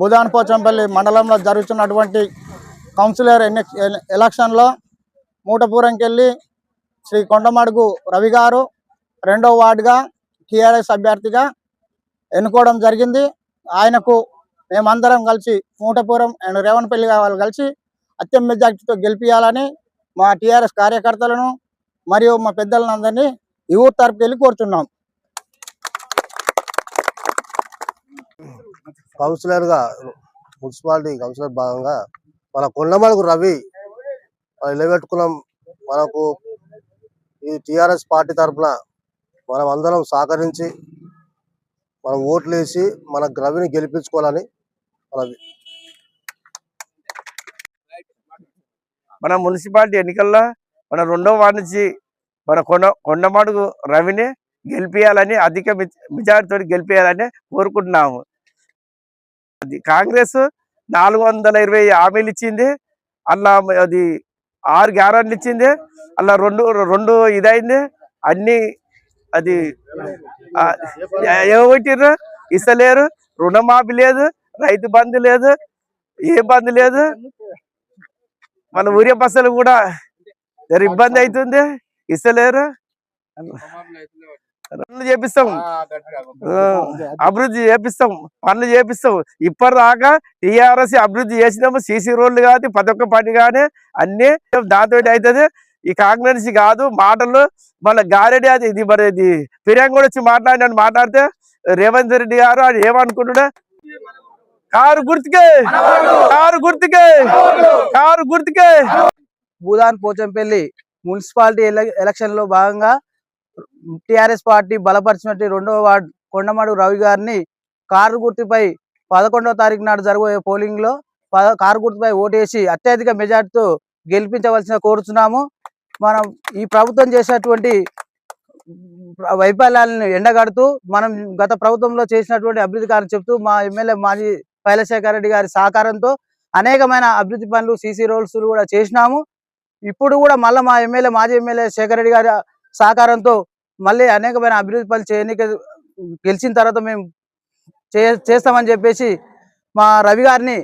బుధాన్పోచంపల్లి మండలంలో జరుగుతున్నటువంటి కౌన్సిలర్ ఎలక్షన్లో మూటపురంకెళ్ళి శ్రీ కొండమడుగు రవి గారు 2వ వార్డుగా టీఆర్ఎస్ అభ్యర్థిగా ఎన్నుకోవడం జరిగింది. ఆయనకు మేమందరం కలిసి మూటపురం అండ్ రేవణపల్లి వాళ్ళు కలిసి అత్యంత మెజార్టీతో గెలిపించాలని మా టీఆర్ఎస్ కార్యకర్తలను మరియు మా పెద్దలందరినీ ఈ ఊరు తరపుకి వెళ్ళి కోరుతున్నాం. కౌన్సిలర్గా మున్సిపాలిటీ కౌన్సిలర్ భాగంగా మన కొండమడుగు రవి నిలబెట్టుకున్నాం. మనకు ఈ టీఆర్ఎస్ పార్టీ తరఫున మనం అందరం సహకరించి మనం ఓట్లు వేసి మన రవిని గెలిపించుకోవాలని మనది. మన మున్సిపాలిటీ ఎన్నికల్లో మన 2వ వార్డు నుంచి మన కొండమడుగు రవిని గెలిపించాలని అధిక మెజారిటీతో గెలిపించాలని కోరుకుంటున్నాము. కాంగ్రెస్ 420 హామీలు ఇచ్చింది, అలా అది 6 గ్యారెంటీలు ఇచ్చింది, అలా రెండు ఇదైంది. అన్ని అది ఏమిటిర్రు ఇస్తలేరు. రుణమాఫీ లేదు, రైతు బంధు లేదు, ఏ బంధు లేదు. మన ఊరే బస్సులు కూడా ఇబ్బంది అవుతుంది, ఇస్తలేరు. పనులు చేపిస్తాం, అభివృద్ధి చేపిస్తాం, పనులు చేపిస్తాం. ఇప్పటిదాకా టీఆర్ఎస్ అభివృద్ధి చేసినాము. సీసీ రోడ్లు కానీ ప్రతి ఒక్క పని కానీ అన్ని దాంతో అవుతుంది. ఈ కాంగ్రెస్ కాదు మాటలు. మన గారెడ్డి అది ఇది మరి ఇది ఫిర్యాదు కూడా వచ్చి మాట్లాడితే రేవంత్ రెడ్డి గారు అది ఏమనుకుంటున్నా, కారు గుర్తుకే, కారు గుర్తుకే, కారు గుర్తుకే. బుధాన్పోచంపల్లి మున్సిపాలిటీ ఎలక్షన్ లో భాగంగా టిఆర్ఎస్ పార్టీ బలపరిచినట్టు 2వ వార్డు కొండమడుగు రవి గారిని కారు గుర్తుపై 11వ తారీఖు నాడు జరగబోయే పోలింగ్ లో కారు గుర్తుపై ఓటేసి అత్యధిక మెజార్టీతో గెలిపించవలసిన కోరుతున్నాము. మనం ఈ ప్రభుత్వం చేసినటువంటి వైఫల్యాలను ఎండగడుతూ మనం గత ప్రభుత్వంలో చేసినటువంటి అభివృద్ధి కార్యం చెప్తూ మా ఎమ్మెల్యే మాజీ పైలశేఖర్ రెడ్డి గారి సహకారంతో అనేకమైన అభివృద్ధి పనులు సీసీ రోడ్స్ కూడా చేసినాము. ఇప్పుడు కూడా మళ్ళీ మా ఎమ్మెల్యే మాజీ ఎమ్మెల్యే శేఖర్ రెడ్డి గారి సహకారంతో మళ్ళీ అనేకమైన అభివృద్ధి పనులు చేయడానికి గెలిచిన తర్వాత మేము చేస్తామని చెప్పేసి మా రవి గారిని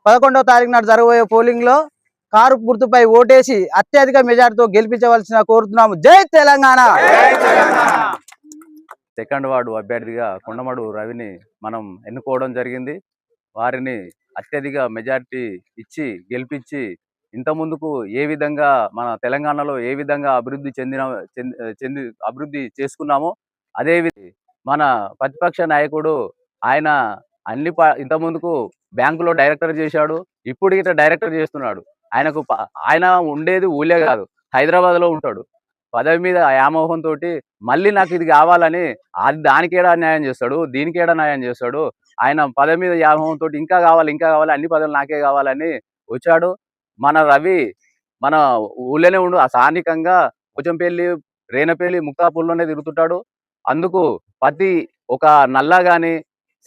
11వ తారీఖు నాడు జరగబోయే పోలింగ్ లో కారు గుర్తుపై ఓటేసి అత్యధిక మెజార్టీతో గెలిపించవలసిన కోరుతున్నాము. జై తెలంగాణ. 2వ వార్డు అభ్యర్థిగా కొండమడుగు రవిని మనం ఎన్నుకోవడం జరిగింది. వారిని అత్యధిక మెజార్టీ ఇచ్చి గెలిపించి ఇంత ముందుకు ఏ విధంగా మన తెలంగాణలో ఏ విధంగా అభివృద్ధి చేసుకున్నామో అదే మన ప్రతిపక్ష నాయకుడు ఆయన ఇంత ముందుకు బ్యాంకులో డైరెక్టర్ చేశాడు, ఇప్పుడు ఇట్లా డైరెక్టర్ చేస్తున్నాడు. ఆయన ఉండేది ఊళ్ళే కాదు, హైదరాబాద్లో ఉంటాడు. పదవి మీద వ్యామోహంతో మళ్ళీ నాకు ఇది కావాలని దానికేడా న్యాయం చేస్తాడు, దీనికేడా న్యాయం చేస్తాడు. ఆయన పదవి మీద వ్యామోహంతో ఇంకా కావాలి అన్ని పదవులు నాకే కావాలని వచ్చాడు. మన రవి మన ఊళ్ళోనే ఉండు స్థానికంగా పోచంపల్లి, రేణపల్లి, ముక్తాపూర్లోనే తిరుగుతుంటాడు. అందుకు ప్రతి ఒక నల్లా కానీ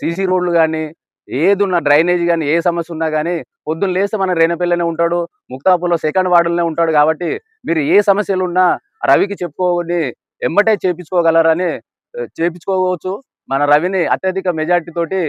సీసీ రోడ్లు కానీ ఏది ఉన్న డ్రైనేజ్ కానీ ఏ సమస్య ఉన్నా కానీ పొద్దున్న లేస్తే మన రేణపల్లిలోనే ఉంటాడు, ముక్తాపూర్లో 2వ వార్డులోనే ఉంటాడు. కాబట్టి మీరు ఏ సమస్యలు ఉన్నా రవికి చెప్పుకోని ఎమ్మటే చేపించుకోగలరని చేపించుకోవచ్చు. మన రవిని అత్యధిక మెజార్టీ తోటి